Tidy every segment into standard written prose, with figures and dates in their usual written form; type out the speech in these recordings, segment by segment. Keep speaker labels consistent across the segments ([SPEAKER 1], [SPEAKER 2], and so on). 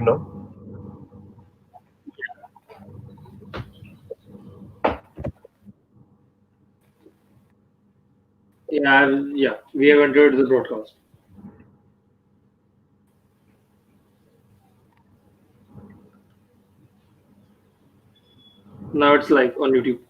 [SPEAKER 1] live now?
[SPEAKER 2] Yeah, we have entered the broadcast. Now it's live on YouTube.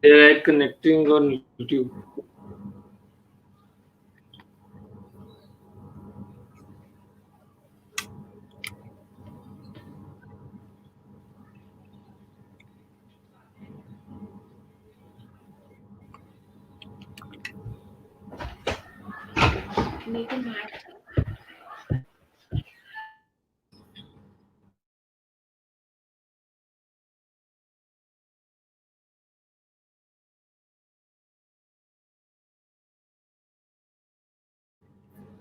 [SPEAKER 2] They're like connecting on YouTube.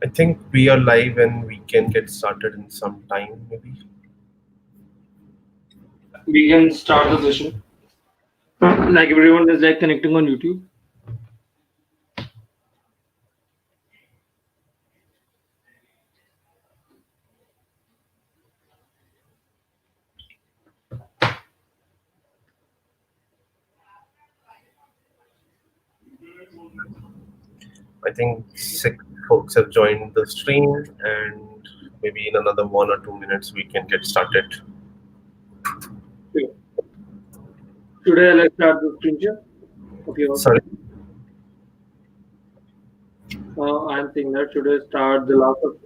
[SPEAKER 1] I think we are live and we can get started in some time, maybe.
[SPEAKER 2] Yeah, we can start the session. Like everyone is like connecting on YouTube.
[SPEAKER 1] I think 6 folks have joined the stream, and maybe in another 1 or 2 minutes we can get started.
[SPEAKER 2] Yeah. Today let's start the screen share. Okay,
[SPEAKER 1] Sorry,
[SPEAKER 2] I'm saying that should I start the last of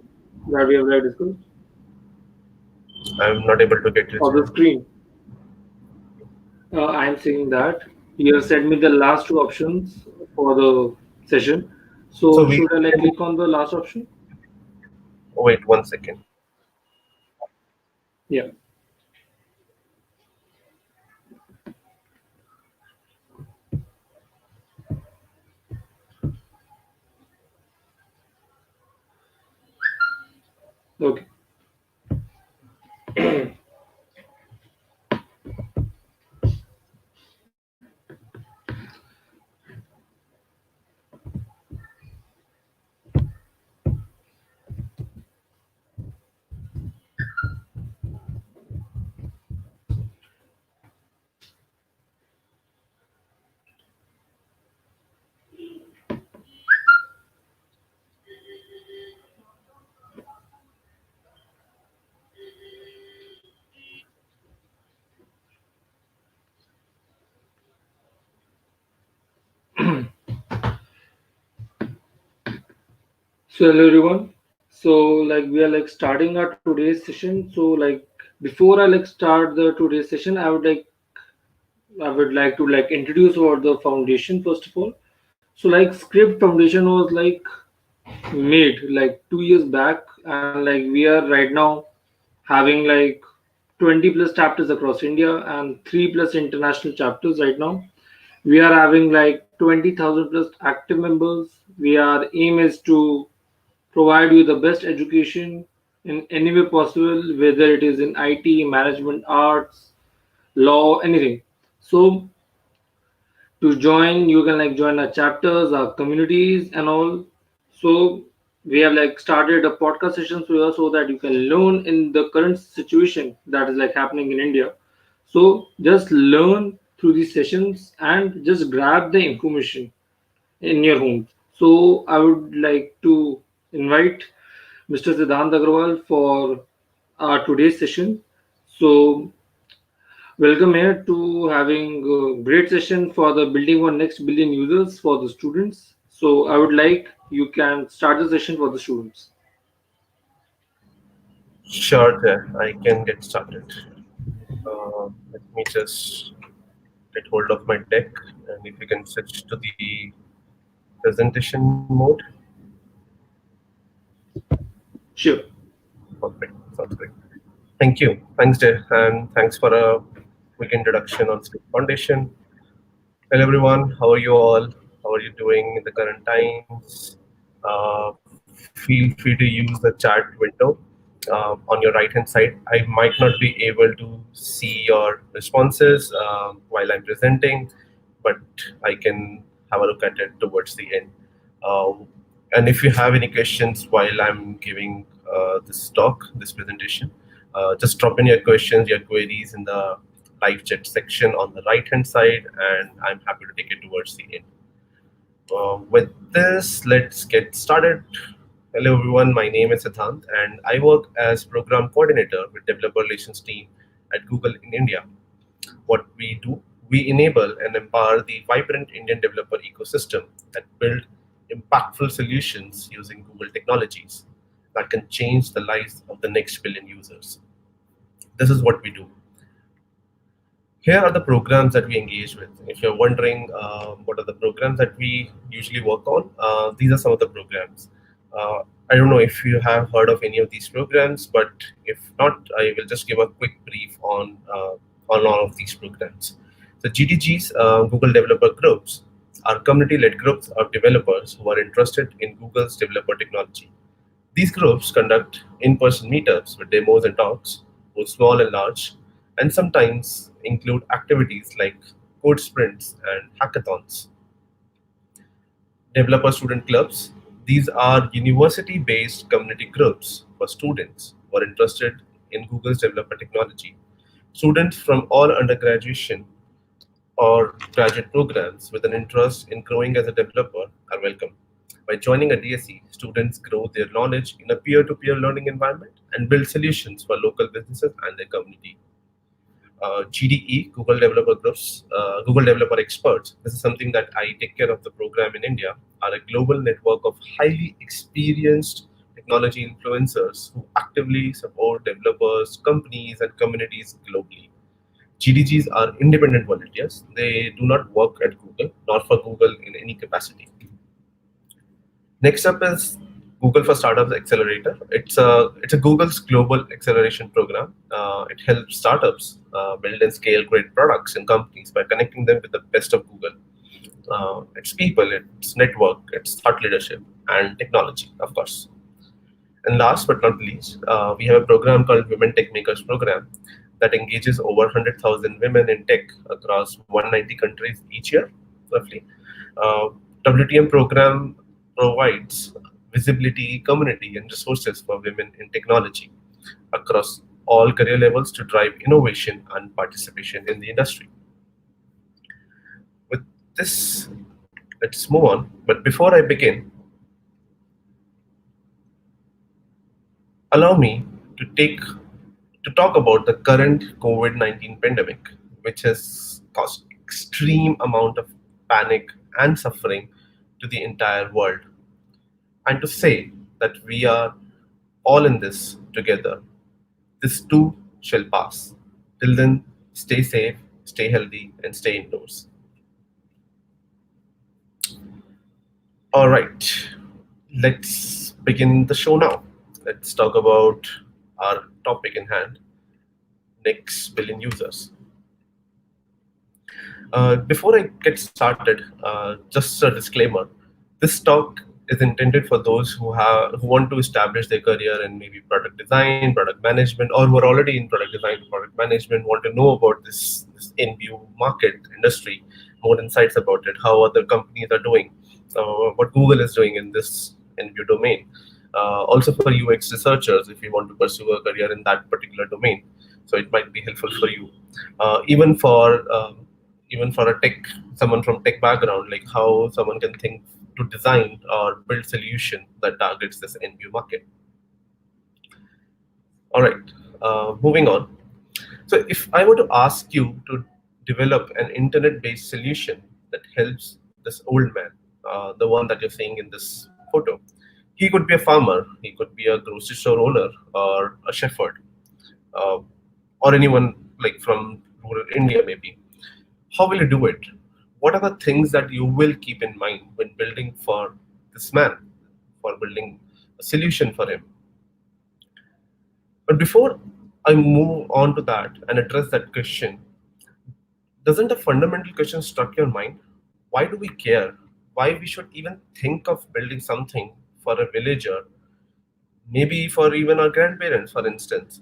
[SPEAKER 2] that we have like discussed
[SPEAKER 1] I'm not able to get it.
[SPEAKER 2] of the screen. I'm saying that you have sent me the last two options for the session.
[SPEAKER 1] So
[SPEAKER 2] So
[SPEAKER 1] we
[SPEAKER 2] should I like
[SPEAKER 1] can
[SPEAKER 2] click on the last option?
[SPEAKER 1] wait 1 second.
[SPEAKER 2] Yeah. Okay. So hello everyone. So like we are like starting our today's session. So like before I like start the today's session, I would like to like introduce about the foundation first of all. So like script foundation was like made like 2 years back, and like we are right now having like 20 plus chapters across India and 3 plus international chapters right now. We are having like 20,000 plus active members. We are aim is to provide you the best education in any way possible, whether it is in IT, management, arts, law, anything. So to join, you can like join our chapters, our communities, and all. So we have like started a podcast session so that you can learn in the current situation that is like happening in India. So just learn through these sessions and just grab the information in your home. So I would like to invite Mr. Siddhant Agrawal for our today's session. So welcome here to having a great session for the building one next billion users for the students. So I would like you can start the session for the students.
[SPEAKER 1] Sure, there I can get started. Let me just get hold of my deck, and if you can switch to the presentation mode.
[SPEAKER 2] Sure.
[SPEAKER 1] Perfect. Sounds great. Thank you. Thanks, Jay, and thanks for a quick introduction on Sleep Foundation. Hello, everyone. How are you all? How are you doing in the current times? Feel free to use the chat window on your right hand side. I might not be able to see your responses while I'm presenting, but I can have a look at it towards the end. Uh, and if you have any questions while I'm giving this talk, this presentation, just drop in your questions, your queries in the live chat section on the right hand side, and I'm happy to take it towards the end. With this, let's get started. Hello, everyone. My name is Siddhant, and I work as program coordinator with developer relations team at Google in India. What we do, we enable and empower the vibrant Indian developer ecosystem that build impactful solutions using Google technologies that can change the lives of the next billion users. This is what we do. Here are the programs that we engage with. If you're wondering what are the programs that we usually work on, these are some of the programs. Uh, I don't know if you have heard of any of these programs, but if not, I will just give a quick brief on all of these programs. So GDGs, Google Developer Groups, are community-led groups of developers who are interested in Google's developer technology. These groups conduct in-person meetups with demos and talks, both small and large, and sometimes include activities like code sprints and hackathons. Developer student clubs. These are university-based community groups for students who are interested in Google's developer technology. Students from all undergraduation or graduate programs with an interest in growing as a developer are welcome. By joining a DSE, students grow their knowledge in a peer to peer learning environment and build solutions for local businesses and their community. GDE, Google Developer Groups, Google Developer Experts. This is something that I take care of the program in India, are a global network of highly experienced technology influencers who actively support developers, companies, and communities globally. GDGs are independent volunteers. They do not work at Google, nor for Google in any capacity. Next up is Google for Startups Accelerator. It's a Google's global acceleration program. It helps startups build and scale great products and companies by connecting them with the best of Google. Its people, its network, its thought leadership, and technology, of course. And last but not least, we have a program called Women Tech Makers Program that engages over 100,000 women in tech across 190 countries each year, roughly. Uh, WTM program provides visibility, community, and resources for women in technology across all career levels to drive innovation and participation in the industry. With this, let's move on. But before I begin, allow me to take to talk about the current COVID-19 pandemic, which has caused extreme amount of panic and suffering to the entire world, and to say that we are all in this together. This too shall pass. Till then, stay safe, stay healthy, and stay indoors. All right, let's begin the show now. Let's talk about our topic in hand, next billion users. Before I get started, just a disclaimer: this talk is intended for those who want to establish their career in maybe product design, product management, or who are already in product design, product management, want to know about this in-view market industry, more insights about it, how other companies are doing, what Google is doing in this in-view domain. Also for UX researchers, if you want to pursue a career in that particular domain, so it might be helpful for you. Even for even for a tech, someone from tech background, like how someone can think to design or build solution that targets this end view market. All right, moving on. So if I were to ask you to develop an internet-based solution that helps this old man, the one that you're seeing in this photo, he could be a farmer, he could be a grocery store owner or a shepherd, uh, or anyone like from rural India maybe. How will you do it? What are the things that you will keep in mind when building for this man, for building a solution for him? But before I move on to that and address that question, doesn't a fundamental question struck your mind? Why do we care? Why we should even think of building something for a villager, maybe for even our grandparents, for instance,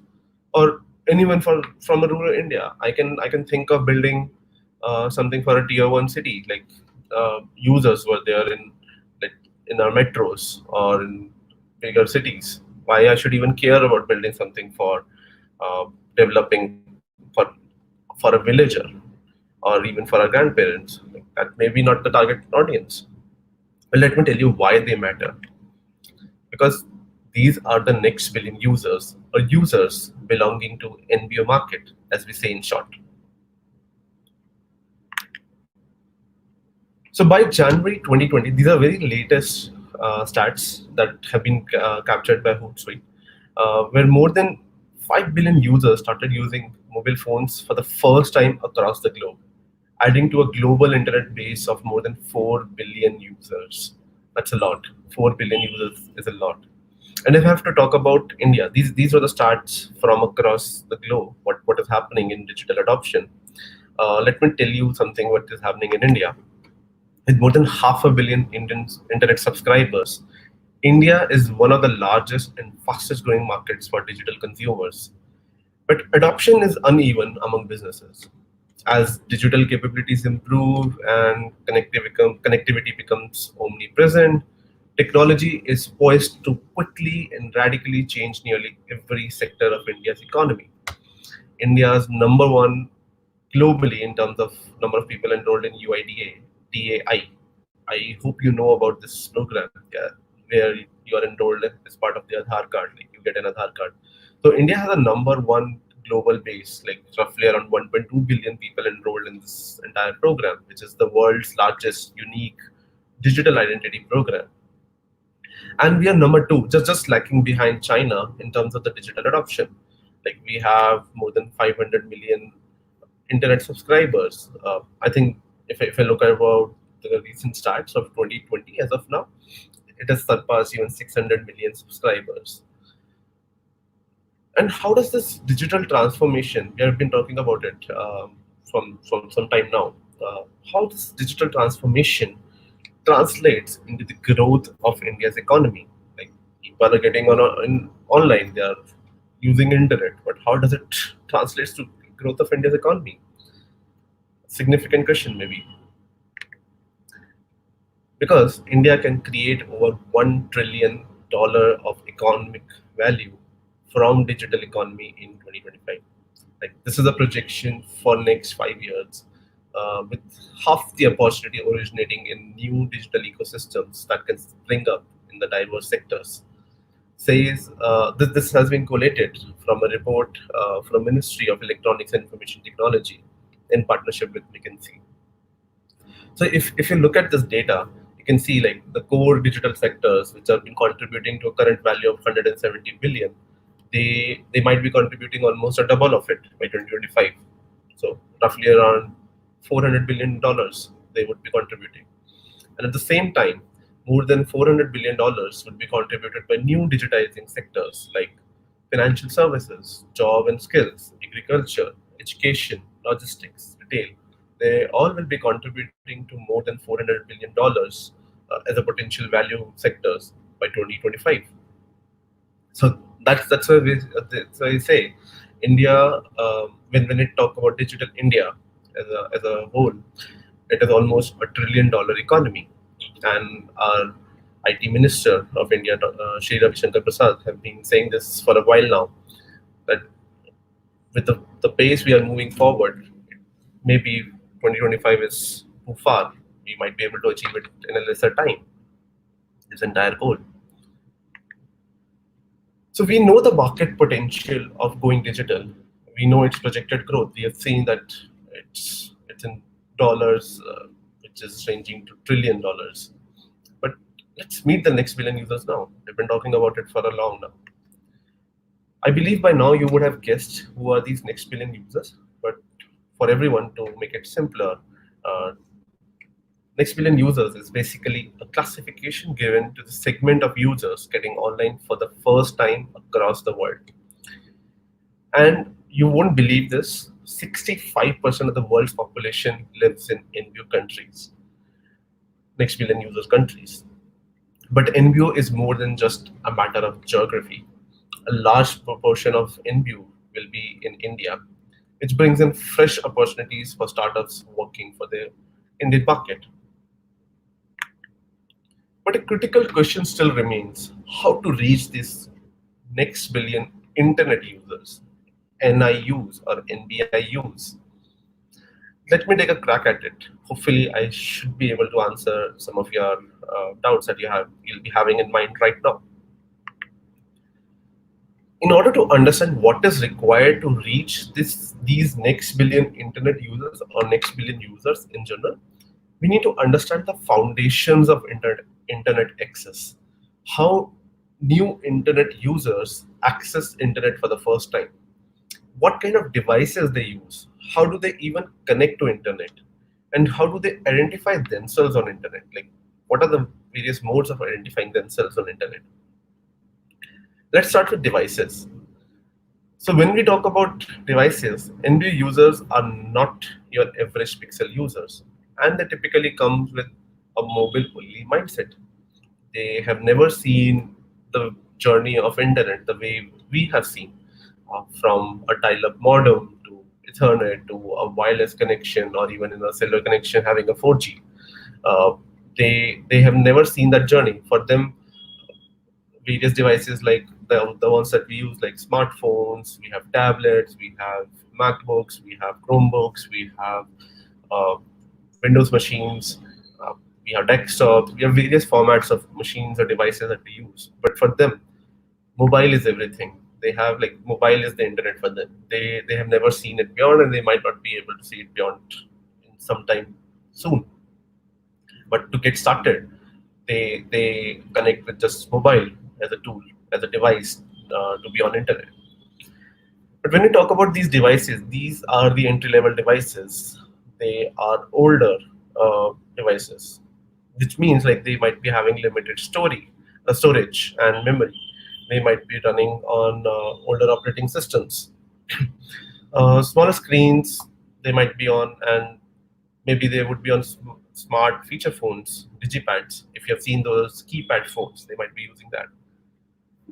[SPEAKER 1] or anyone from a rural India? I can think of building something for a tier 1 city, like users were there in, like, in our metros or in bigger cities. Why I should even care about building something for developing for a villager or even for our grandparents? Like, that may be not the target audience. Well, let me tell you why they matter. Because these are the next billion users or users belonging to NBO market, as we say in short. So by January 2020, these are very latest stats that have been captured by Hootsuite, where more than 5 billion users started using mobile phones for the first time across the globe, adding to a global internet base of more than 4 billion users. That's a lot. 4 billion users is a lot. And if I have to talk about India, these are the stats from across the globe. What is happening in digital adoption? Let me tell you something. What is happening in India? With more than half a billion Indian internet subscribers, India is one of the largest and fastest growing markets for digital consumers. But adoption is uneven among businesses. As digital capabilities improve and connectivity becomes omnipresent, technology is poised to quickly and radically change nearly every sector of India's economy. India's number one globally in terms of number of people enrolled in UIDA, DAI. I hope you know about this program, yeah, where you are enrolled as part of the Aadhaar card, like you get an Aadhaar card. So India has a number one global base, like roughly around 1.2 billion people enrolled in this entire program, which is the world's largest unique digital identity program. And we are number two, just lacking behind China in terms of the digital adoption. Like we have more than 500 million internet subscribers. I think if I look at about the recent stats of 2020 as of now, it has surpassed even 600 million subscribers. And how does this digital transformation? We have been talking about it from some time now. How this digital transformation translates into the growth of India's economy? Like people are getting online, they are using internet, but how does it translates to growth of India's economy? Significant question, maybe, because India can create over $1 trillion of economic value from digital economy in 2025. Like this is a projection for next 5 years, with half the opportunity originating in new digital ecosystems that can spring up in the diverse sectors. Says this has been collated from a report from Ministry of Electronics and Information Technology in partnership with McKinsey. So if you look at this data, you can see like the core digital sectors which have been contributing to a current value of 170 billion, they might be contributing almost a double of it by 2025. So roughly around $400 billion they would be contributing. And at the same time, more than $400 billion would be contributed by new digitizing sectors like financial services, job and skills, agriculture, education, logistics, retail. They all will be contributing to more than $400 billion as a potential value sectors by 2025. So that's why that's why I say India, when it talk about digital India as a whole, it is almost $1 trillion economy. And our IT Minister of India, Shri Ravi Shankar Prasad, have been saying this for a while now, that with the pace we are moving forward, maybe 2025 is too far. We might be able to achieve it in a lesser time, this entire goal. So we know the market potential of going digital. We know its projected growth. We have seen that it's in dollars, which is ranging to $1 trillion. But let's meet the next billion users now. We've been talking about it for a long now. I believe by now you would have guessed who are these next billion users. for everyone to make it simpler. Uh, Next billion users is basically a classification given to the segment of users getting online for the first time across the world. And you won't believe this, 65% of the world's population lives in NBU countries, next billion users countries. But NBO is more than just a matter of geography. A large proportion of NBO will be in India, which brings in fresh opportunities for startups working for the Indian market. But a critical question still remains how to reach this next billion internet users, NIUs or NBIUs. Let me take a crack at it. Hopefully, I should be able to answer some of your doubts that you'll be having in mind right now. In order to understand what is required to reach these next billion internet users or next billion users in general, we need to understand the foundations of internet access. How new internet users access internet for the first time, what kind of devices they use, how do they even connect to internet, and how do they identify themselves on internet, like what are the various modes of identifying themselves on internet. Let's start with devices. So when we talk about devices, NB users are not your average pixel users, and they typically come with a mobile-only mindset. They have never seen the journey of internet the way we have seen, from a dial-up modem to Ethernet to a wireless connection, or even in a cellular connection having a 4G. Uh, they have never seen that journey. For them, various devices like the ones that we use, like smartphones, we have tablets, we have MacBooks, we have Chromebooks, we have uh, Windows machines, uh, we have desktops, we have various formats of machines or devices that we use. But for them, mobile is everything. They have, like, mobile is the internet for them. They have never seen it beyond, and they might not be able to see it beyond in some time soon. But to get started, they connect with just mobile as a tool, as a device, to be on internet. But when we talk about these devices, these are the entry level devices. They are older devices, which means like they might be having limited storage and memory. They might be running on older operating systems. Smaller screens they might be on, and maybe they would be on smart feature phones, digipads. If you have seen those keypad phones, they might be using that.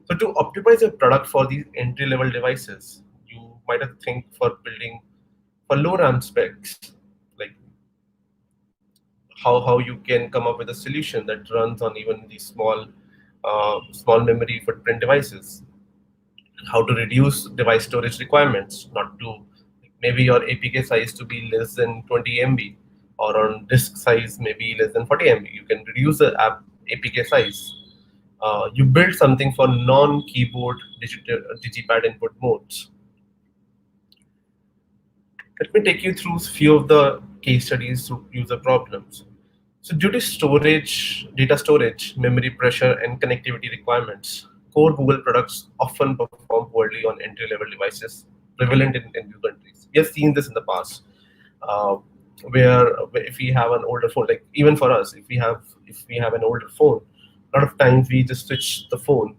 [SPEAKER 1] So to optimize your product for these entry level devices, you might have think for building for low RAM specs, like how you can come up with a solution that runs on even these small memory footprint devices. How to reduce device storage requirements, not to, maybe your APK size to be less than 20 MB, or on disk size maybe less than 40 MB. You can reduce the APK size. You build something for non-keyboard digipad input modes. Let me take you through a few of the case studies to user problems. So due to data storage, memory pressure, and connectivity requirements, core Google products often perform poorly on entry-level devices prevalent in new countries. We have seen this in the past, uh, where if we have an older phone, like even for us, if we have an older phone, a lot of times we just switch the phone.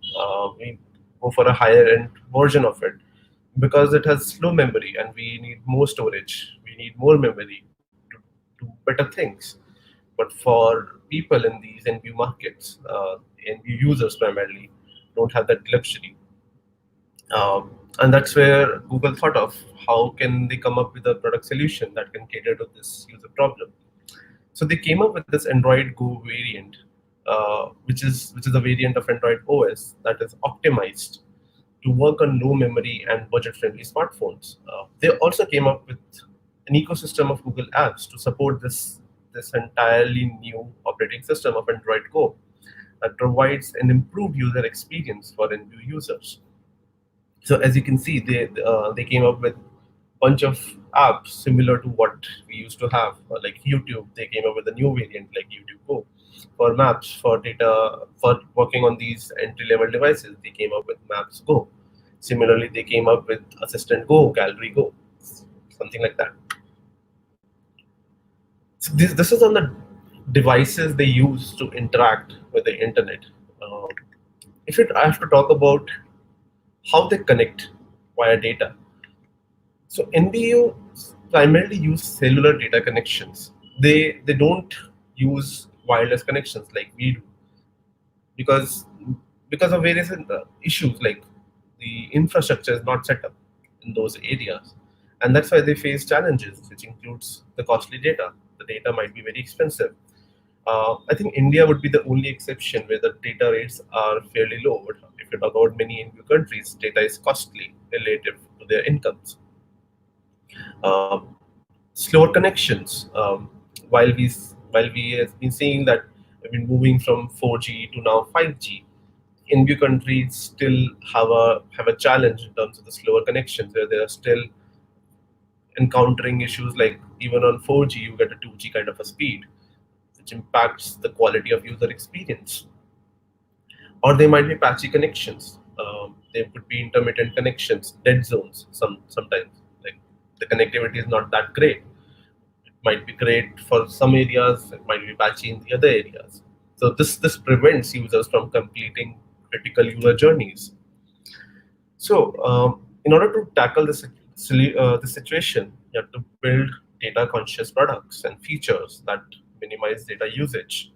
[SPEAKER 1] We go for a higher end version of it because it has slow memory and we need more storage. We need more memory to do better things. But for people in these NBU markets, NBU users primarily, don't have that luxury. And that's where Google thought of how can they come up with a product solution that can cater to this user problem. So they came up with this Android Go variant, which is a variant of Android OS that is optimized to work on low memory and budget-friendly smartphones. They also came up with an ecosystem of Google apps to support this entirely new operating system of Android Go that provides an improved user experience for NBU users. So as you can see, they came up with bunch of apps similar to what we used to have, like YouTube. They came up with a new variant like YouTube Go. For maps, for data, for working on these entry level devices, they came up with Maps Go. Similarly, they came up with Assistant Go, Gallery Go, something like that. So this is on the devices they use to interact with the internet. Uh, I have to talk about how they connect via data. So NBU primarily use cellular data connections. They don't use wireless connections like we do because of various issues like the infrastructure is not set up in those areas, and that's why they face challenges, which includes the costly data. The data might be very expensive. I think India would be the only exception where the data rates are fairly low. But if you talk about many NBU countries, data is costly relative to their incomes. Um, Slower connections. While we have been seeing that we've been moving from 4G to now 5G, NBU countries still have a challenge in terms of the slower connections, where they are still encountering issues like even on 4G you get a 2G kind of a speed, which impacts the quality of user experience. Or they might be patchy connections. They could be intermittent connections, dead zones. Sometimes like the connectivity is not that great. It might be great for some areas, it might be patchy in the other areas. So this prevents users from completing critical user journeys. So, in order to tackle this situation, you have to build data conscious products and features that minimize data usage,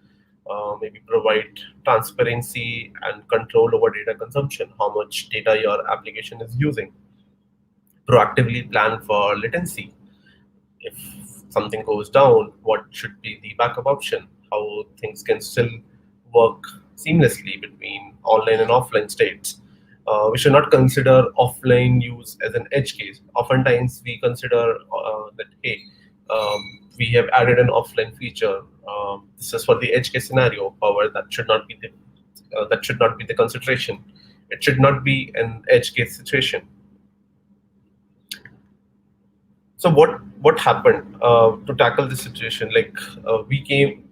[SPEAKER 1] maybe provide transparency and control over data consumption, how much data your application is using, proactively plan for latency. If something goes down, what should be the backup option? How things can still work seamlessly between online and offline states. We should not consider offline use as an edge case. Oftentimes, we consider that hey, we have added an offline feature. This is for the edge case scenario. However, that should not be the consideration. It should not be an edge case situation. So what happened to tackle this situation? We came,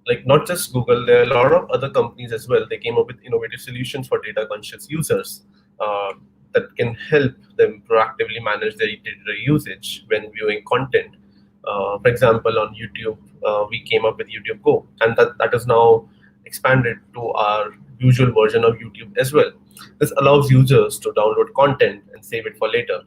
[SPEAKER 1] like not just Google, there are a lot of other companies as well. They came up with innovative solutions for data conscious users uh, that can help them proactively manage their data usage when viewing content. For example, on YouTube, we came up with YouTube Go, and that is now expanded to our usual version of YouTube as well. This allows users to download content and save it for later.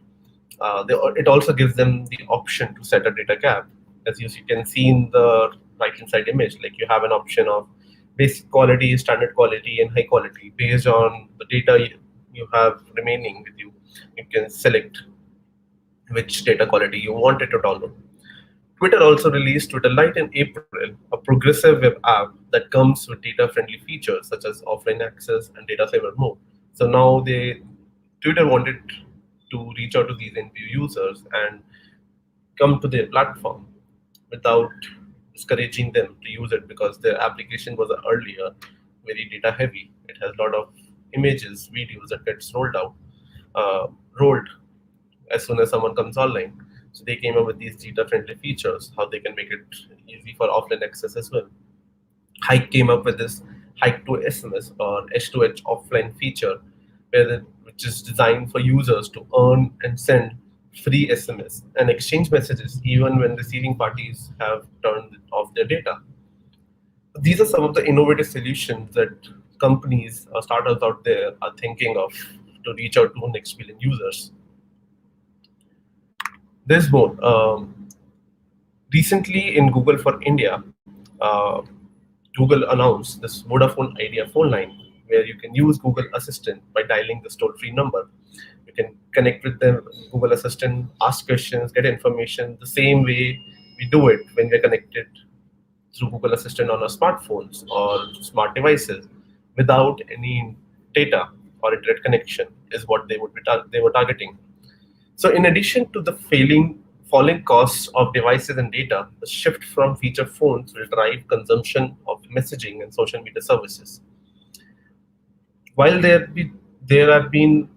[SPEAKER 1] It also gives them the option to set a data cap. As you can see in the right hand side image, like you have an option of basic quality, standard quality, and high quality. Based on the data you have remaining with you, you can select which data quality you wanted to download. Twitter also released Twitter Lite in April, a progressive web app that comes with data-friendly features such as offline access and data saver mode. So now Twitter wanted to reach out to these NPU users and come to their platform without discouraging them to use it, because their application was earlier very data heavy. It has a lot of images, videos that gets uh, rolled as soon as someone comes online. So they came up with these data friendly features, how they can make it easy for offline access as well. Hike came up with this Hike to SMS or H2H offline feature, which is designed for users to earn and send free SMS and exchange messages even when receiving parties have turned off their data. These are some of the innovative solutions that companies or startups out there are thinking of to reach out to next billion users. There's more. Recently, in Google for India, Google announced this Vodafone Idea phone line, where you can use Google Assistant by dialing this toll-free number. You can connect with the Google Assistant, ask questions, get information the same way we do it when we're connected through Google Assistant on our smartphones or smart devices without any data or internet connection is what they were targeting. So, in addition to the falling costs of devices and data, the shift from feature phones will drive consumption of messaging and social media services. While there have been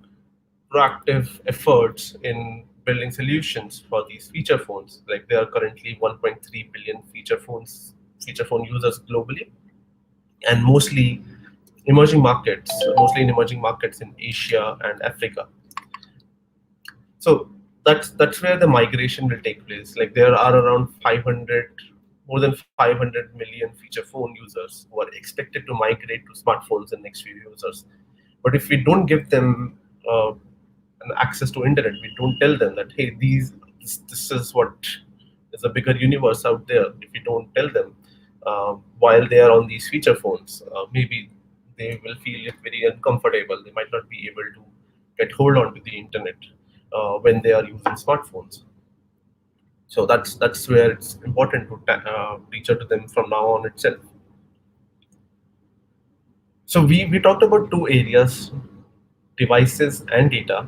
[SPEAKER 1] proactive efforts in building solutions for these feature phones, like there are currently 1.3 billion feature phone users globally, and mostly in emerging markets in Asia and Africa. So that's where the migration will take place. Like there are around 500 more than 500 million feature phone users who are expected to migrate to smartphones in next few users. But if we don't give them an access to internet, we don't tell them that hey, this is what is a bigger universe out there. If we don't tell them while they are on these feature phones, maybe they will feel it very uncomfortable. They might not be able to get hold on to the internet when they are using smartphones. So that's where it's important to reach out to them from now on itself. So we talked about two areas, devices and data,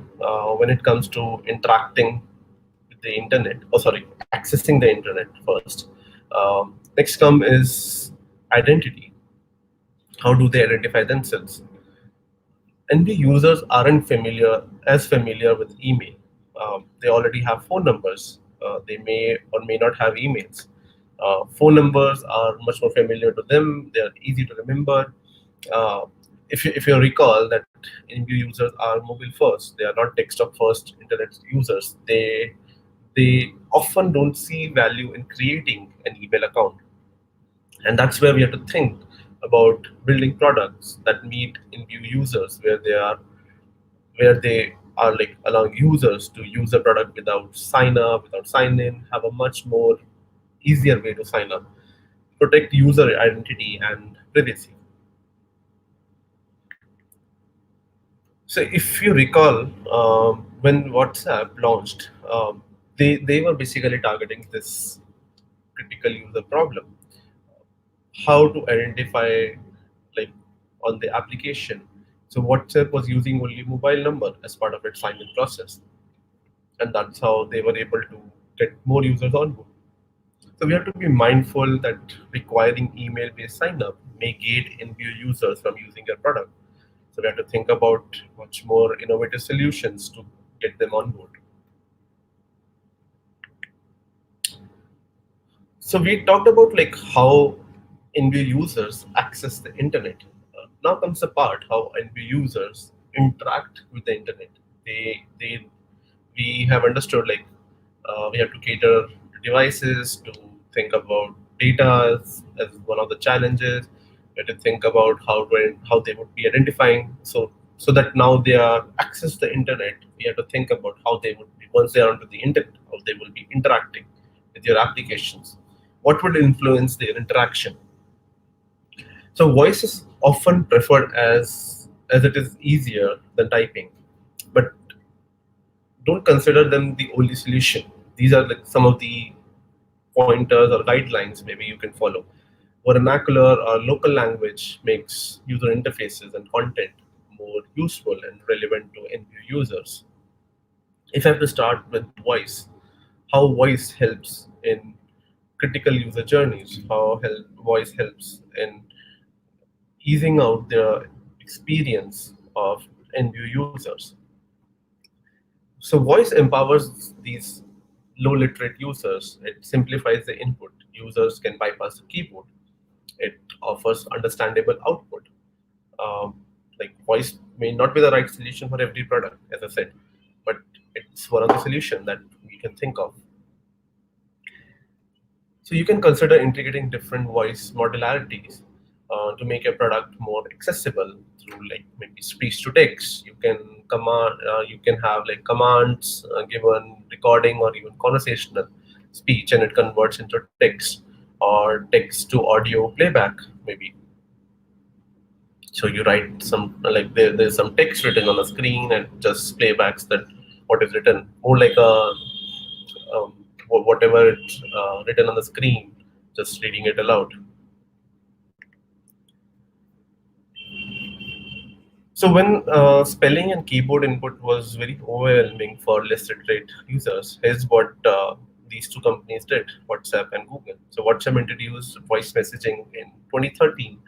[SPEAKER 1] when it comes to interacting with the internet. Oh, sorry, accessing the internet first. Next come is identity. How do they identify themselves? NB users aren't familiar with email. They already have phone numbers. They may or may not have emails. Phone numbers are much more familiar to them. They are easy to remember. Uh, if you recall that NB users are mobile first, they are not desktop first internet users. They often don't see value in creating an email account, and that's where we have to think about building products that meet in-view users where they are like allowing users to use the product without sign up, without sign in, have a much more easier way to sign up, protect user identity and privacy. So if you recall, when WhatsApp launched, they were basically targeting this critical user problem, how to identify like on the application. So WhatsApp was using only mobile number as part of its sign-in process, and that's how they were able to get more users on board. So we have to be mindful that requiring email-based sign-up may gate in-view users from using your product. So we have to think about much more innovative solutions to get them on board. So we talked about like how NVIDIA users access the internet. Now comes the part how NVIDIA users interact with the internet. They we have understood like we have to cater to devices, to think about data as one of the challenges. We have to think about how they would be identifying. So that now they are access the internet. We have to think about how they would be once they are onto the internet, how they will be interacting with your applications. What would influence their interaction? So voice is often preferred as it is easier than typing, but don't consider them the only solution. These are like some of the pointers or guidelines maybe you can follow. Vernacular or local language makes user interfaces and content more useful and relevant to end users. If I have to start with voice, how voice helps in critical user journeys, how voice helps in easing out the experience of end users. So voice empowers these low literate users. It simplifies the input. Users can bypass the keyboard. It offers understandable output. Like voice may not be the right solution for every product, as I said, but it's one of the solutions that we can think of. So you can consider integrating different voice modularities to make your product more accessible through like maybe speech to text. You can have like commands given recording or even conversational speech, and it converts into text or text to audio playback maybe. So you write some like there's some text written on the screen and just playbacks that what is written, more like a whatever it's written on the screen, just reading it aloud. So when spelling and keyboard input was very overwhelming for less literate users, here's what these two companies did, WhatsApp and Google. So WhatsApp introduced voice messaging in 2013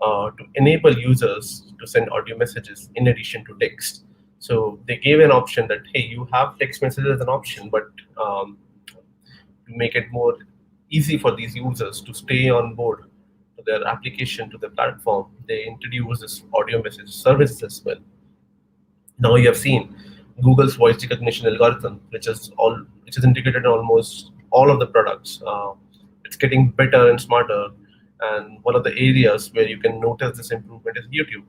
[SPEAKER 1] to enable users to send audio messages in addition to text. So they gave an option that hey, you have text messages as an option, but to make it more easy for these users to stay on board to their application, to the platform, they introduce this audio message service as well. Now you have seen Google's voice recognition algorithm, which is integrated in almost all of the products. It's getting better and smarter. And one of the areas where you can notice this improvement is YouTube.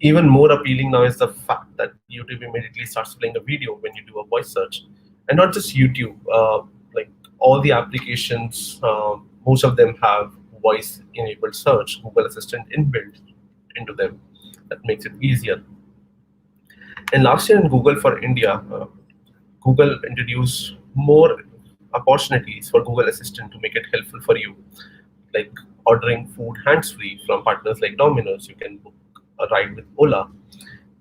[SPEAKER 1] Even more appealing now is the fact that YouTube immediately starts playing a video when you do a voice search, and not just YouTube. Like all the applications, most of them have voice-enabled search, Google Assistant inbuilt into them. That makes it easier. And last year in Google for India, Google introduced more opportunities for Google Assistant to make it helpful for you, like ordering food hands-free from partners like Domino's. You can book a ride with Ola.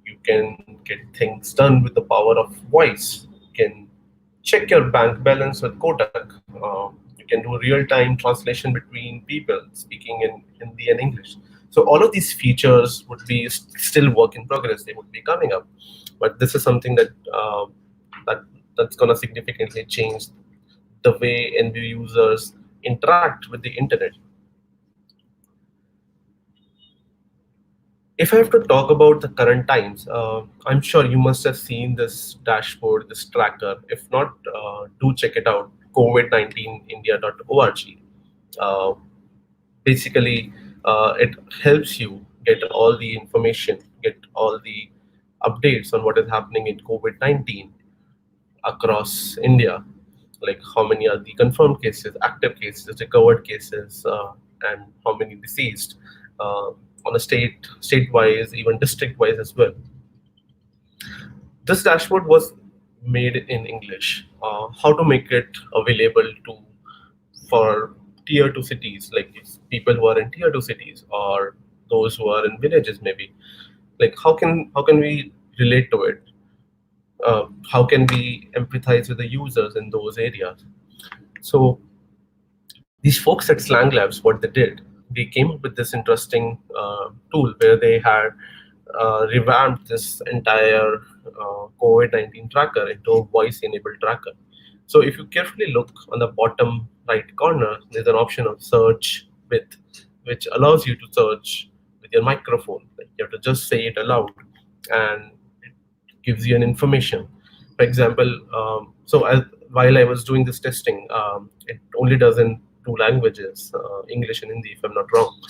[SPEAKER 1] You can get things done with the power of voice. You can check your bank balance with Kotak. You can do real-time translation between people speaking in Hindi and English. So all of these features would be still work in progress. They would be coming up, but this is something that that's going to significantly change the way NB users interact with the internet. If I have to talk about the current times, I'm sure you must have seen this dashboard, this tracker. If not, do check it out, covid19india.org. Uh, Basically, it helps you get all the information, get all the updates on what is happening in COVID-19 across India, like how many are the confirmed cases, active cases, recovered cases, and how many deceased, on a state-wise, even district-wise as well. This dashboard was made in English. How to make it available to for tier two cities, like people who are in tier two cities or those who are in villages, maybe. Like how can we relate to it? How can we empathize with the users in those areas? So these folks at Slang Labs, what they did, they came up with this interesting tool where they had revamped this entire COVID-19 tracker into a voice-enabled tracker. So if you carefully look on the bottom right corner, there's an option of search with, which allows you to search with your microphone. Like you have to just say it aloud, and it gives you an information. For example, while I was doing this testing, it only does in two languages, English and Hindi, if I'm not wrong,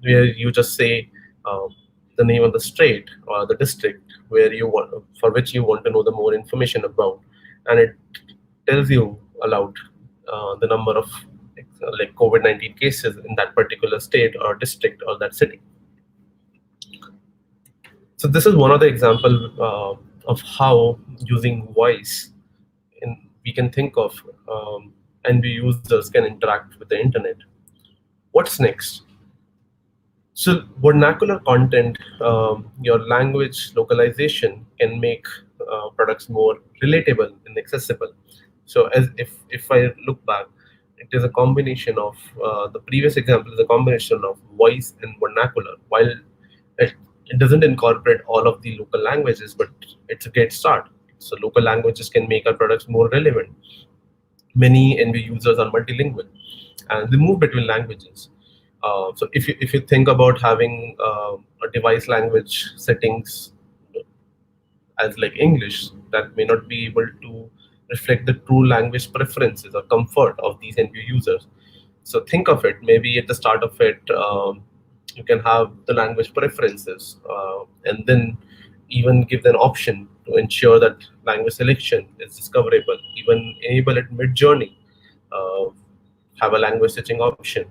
[SPEAKER 1] where you just say the name of the state or the district where you want, for which you want to know the more information about, and it tells you aloud the number of like COVID-19 cases in that particular state or district or that city. So this is one of the example of how using voice we can think of, and we users can interact with the internet. What's next? So vernacular content, your language localization can make products more relatable and accessible. So as if I look back, it is a combination of the previous example is a combination of voice and vernacular. While it doesn't incorporate all of the local languages, but it's a great start. So local languages can make our products more relevant. Many NV users are multilingual, and they move between languages. So if you think about having a device language settings as like English, that may not be able to reflect the true language preferences or comfort of these NV users. So think of it, maybe at the start of it, you can have the language preferences, and then even give them an option to ensure that language selection is discoverable, even enable it mid-journey, uh, have a language switching option.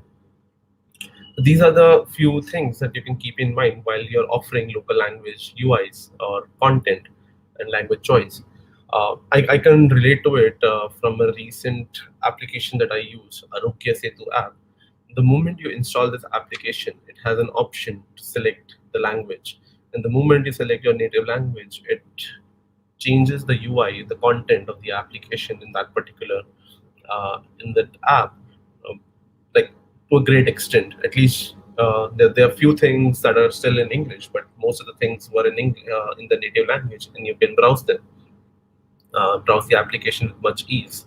[SPEAKER 1] These are the few things that you can keep in mind while you're offering local language UIs or content and language choice. I can relate to it from a recent application that I use, Arogya Setu app. The moment you install this application, it has an option to select the language. And the moment you select your native language, it changes the UI, the content of the application in that particular in that app, um, like to a great extent. At least there are few things that are still in English, but most of the things were in the native language, and you can browse them, browse the application with much ease.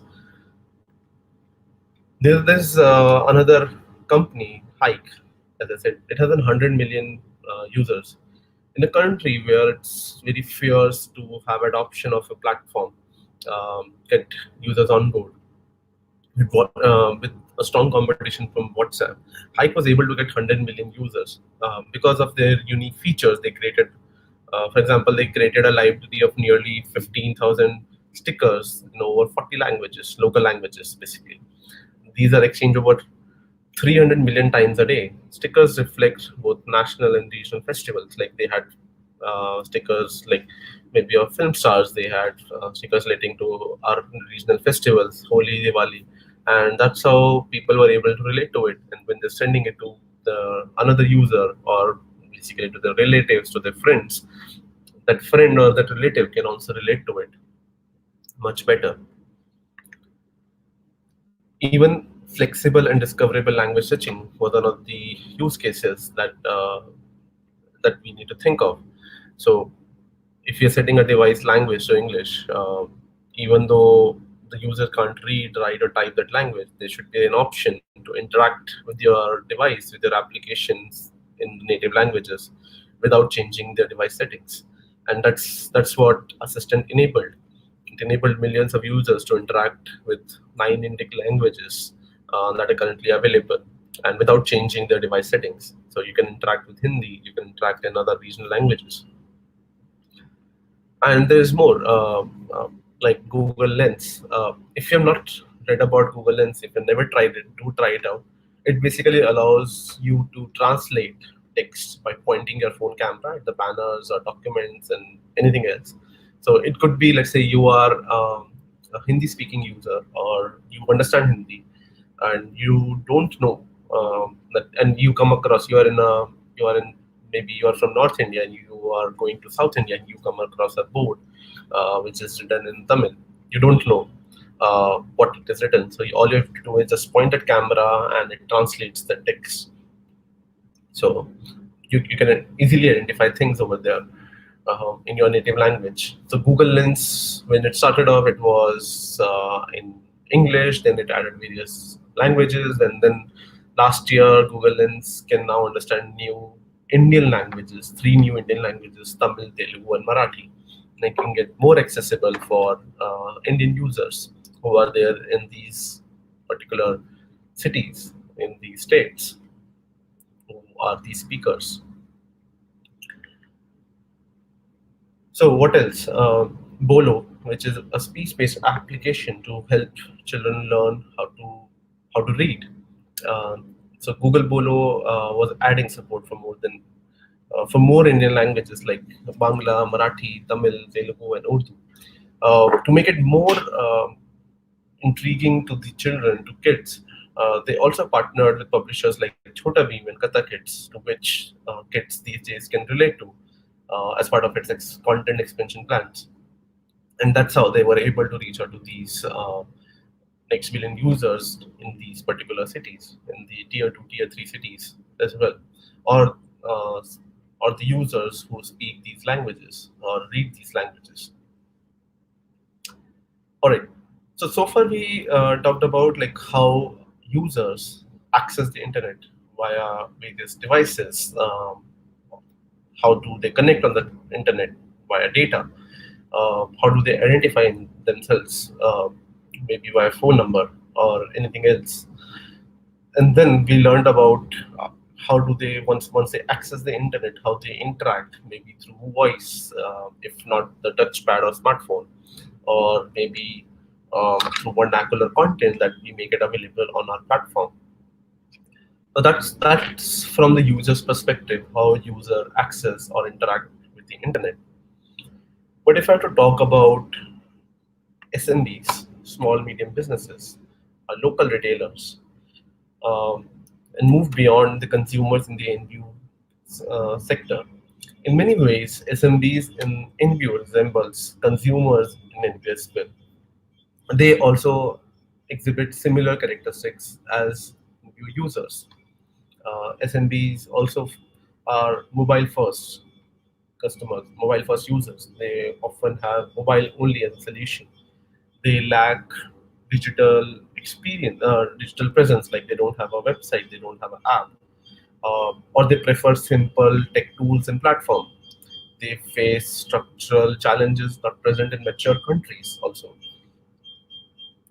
[SPEAKER 1] There's another company, Hike, as I said, it has 100 million users. In a country where it's very fierce to have adoption of a platform, get users on board, with a strong competition from WhatsApp, Hike was able to get 100 million users because of their unique features they created. For example, they created a library of nearly 15,000 stickers in over 40 languages, local languages, basically. These are exchanged over 300 million times a day. Stickers reflect both national and regional festivals. Like they had stickers, like maybe of film stars, they had stickers relating to our regional festivals, Holi, Diwali, and that's how people were able to relate to it. And when they're sending it to the another user, or basically to their relatives, to their friends, that friend or that relative can also relate to it much better. Even flexible and discoverable language searching was one of the use cases that we need to think of. So if you're setting a device language to English, even though the user can't read, write, or type that language, there should be an option to interact with your device, with your applications in native languages without changing their device settings. And that's what Assistant enabled. It enabled millions of users to interact with 9 Indic languages that are currently available, and without changing their device settings. So you can interact with Hindi, you can interact in other regional languages. And there's more, like Google Lens. If you've not read about Google Lens, if you've never tried it, do try it out. It basically allows you to translate text by pointing your phone camera at the banners or documents and anything else. So it could be, let's say you are a Hindi speaking user, or you understand Hindi and you don't know that, and you come across, you are in, maybe you are from North India and you are going to South India, and you come across a board which is written in Tamil. You don't know what it is written, so all you have to do is just point at camera and it translates the text. So you can easily identify things over there in your native language. So Google Lens, when it started off, it was in English, then it added various languages, and then last year Google Lens can now understand new Indian languages, three new Indian languages: Tamil, Telugu, and Marathi, making it more accessible for Indian users who are there in these particular cities, in these states, who are these speakers. So what else? Bolo, which is a speech-based application to help children learn how to read. Uh, so Google Bolo was adding support for more Indian languages like Bangla, Marathi, Tamil, Telugu, and Urdu. To make it more intriguing to the children, to kids, they also partnered with publishers like Chota Beam and Katha Kids, to which kids these days can relate to as part of its content expansion plans. And that's how they were able to reach out to these next billion users in these particular cities, in the tier 2, tier 3 cities as well, or uh, or the users who speak these languages or read these languages. All right. So far we talked about like how users access the internet via various devices. How do they connect on the internet via data? How do they identify themselves, maybe via phone number or anything else? And then we learned about how do they, once they access the internet, how they interact, maybe through voice, if not the touchpad or smartphone, or maybe through vernacular content that we make it available on our platform. So that's from the user's perspective, how user access or interact with the internet. But if I have to talk about SMBs, small medium businesses, local retailers, um, and move beyond the consumers in the end-use sector. In many ways, SMBs in end-view resembles consumers in end-view as well. They also exhibit similar characteristics as users. SMBs also are mobile-first customers, mobile-first users. They often have mobile only as a solution. They lack digital presence, like they don't have a website, they don't have an app, or they prefer simple tech tools and platform. They face structural challenges not present in mature countries also.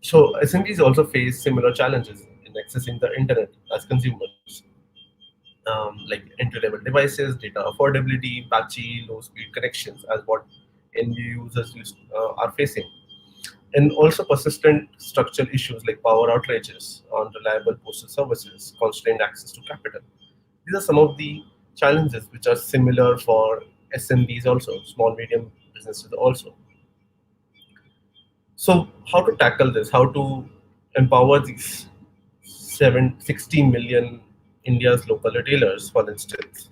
[SPEAKER 1] So SMBs also face similar challenges in accessing the internet as consumers, like entry-level devices, data affordability, patchy, low-speed connections, as what end users are facing, and also persistent structural issues like power outages, unreliable postal services, constrained access to capital. These are some of the challenges which are similar for SMBs also, small medium businesses also. So, how to tackle this? How to empower these 60 million India's local retailers, for instance?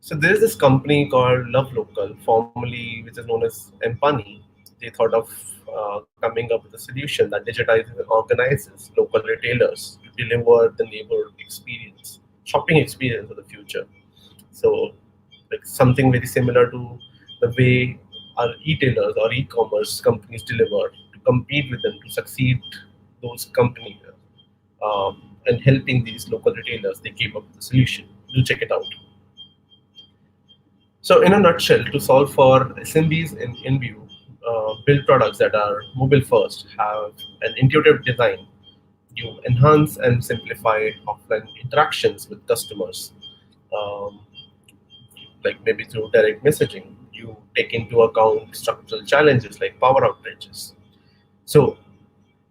[SPEAKER 1] So, there is this company called LoveLocal, formerly which is known as m.Paani. They thought of coming up with a solution that digitizes and organizes local retailers to deliver the neighbor experience, shopping experience of the future. So, like something very similar to the way our e-tailers or e-commerce companies deliver to compete with them to succeed those companies, and helping these local retailers, they came up with a solution. Do check it out. So, in a nutshell, to solve for SMBs in view, build products that are mobile first, have an intuitive design. You enhance and simplify offline interactions with customers, um, like maybe through direct messaging. You take into account structural challenges like power outages. So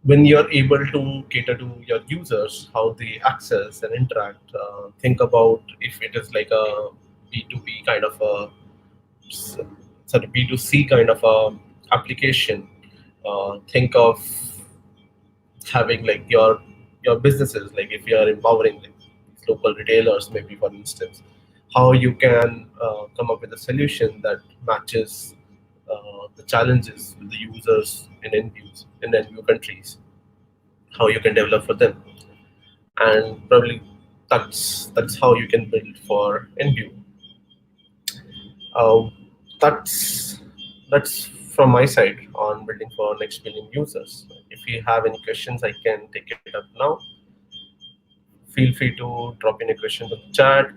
[SPEAKER 1] when you're able to cater to your users, how they access and interact, think about if it is like a B2B kind of a sorry, B2C kind of a application. Think of having like your businesses, like if you are empowering like these local retailers, maybe for instance, how you can come up with a solution that matches the challenges with the users in NVU countries, how you can develop for them, and probably that's how you can build for NVU. uh, that's that's from my side on building for next million users. If you have any questions, I can take it up now. Feel free to drop in a question in the chat,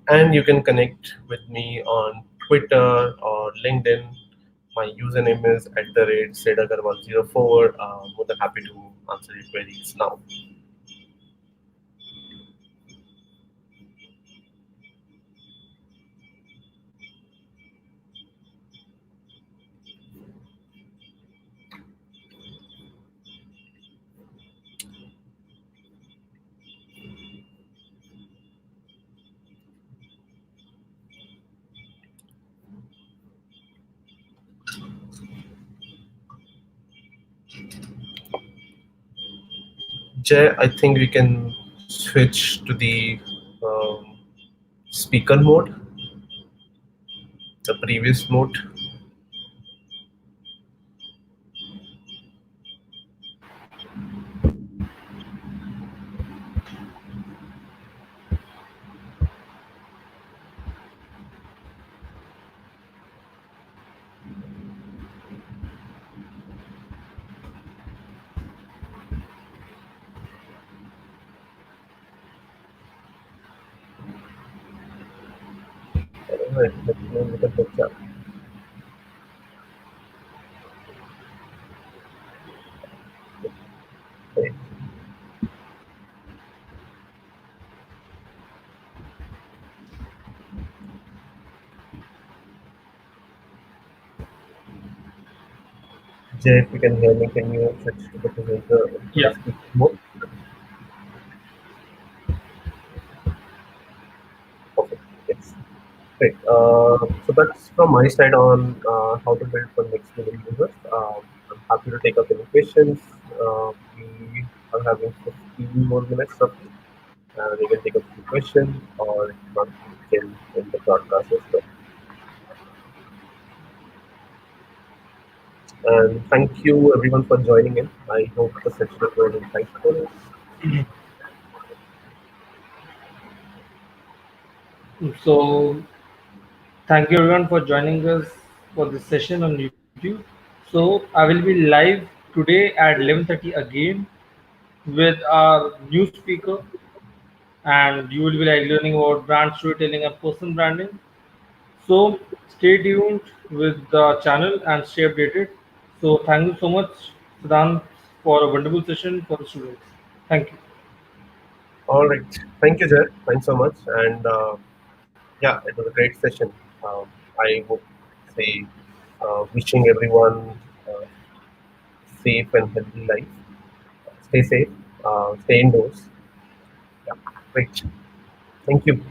[SPEAKER 1] and you can connect with me on Twitter or LinkedIn. My username is at the rate Agarwal 04. More than happy to answer your queries now. Jay, I think we can switch to the speaker mode, the previous mode. Alright, let me look at the chat. Okay. Jay, if you can hear me, can you switch to the presenter to the
[SPEAKER 2] Yeah.
[SPEAKER 1] speaker mode? Perfect. Yes. Great. So that's from my side on how to build for next million users. I'm happy to take up any questions. We are having 15 more minutes roughly. We can take up few questions, or if not, we can end the broadcast as well. And thank you everyone for joining in. I hope the session was insightful.
[SPEAKER 2] So thank you everyone for joining us for this session on YouTube. So I will be live today at 11:30 again with our new speaker, and you will be like learning about brand storytelling and personal branding. So stay tuned with the channel and stay updated. So thank you so much, Siddhant, for a wonderful session for the students. Thank you.
[SPEAKER 1] All right. Thank you, Jay. Thanks so much. And yeah, it was a great session. I would say wishing everyone uh, safe and healthy life. Stay safe. Stay indoors. Yeah, great. Thank you.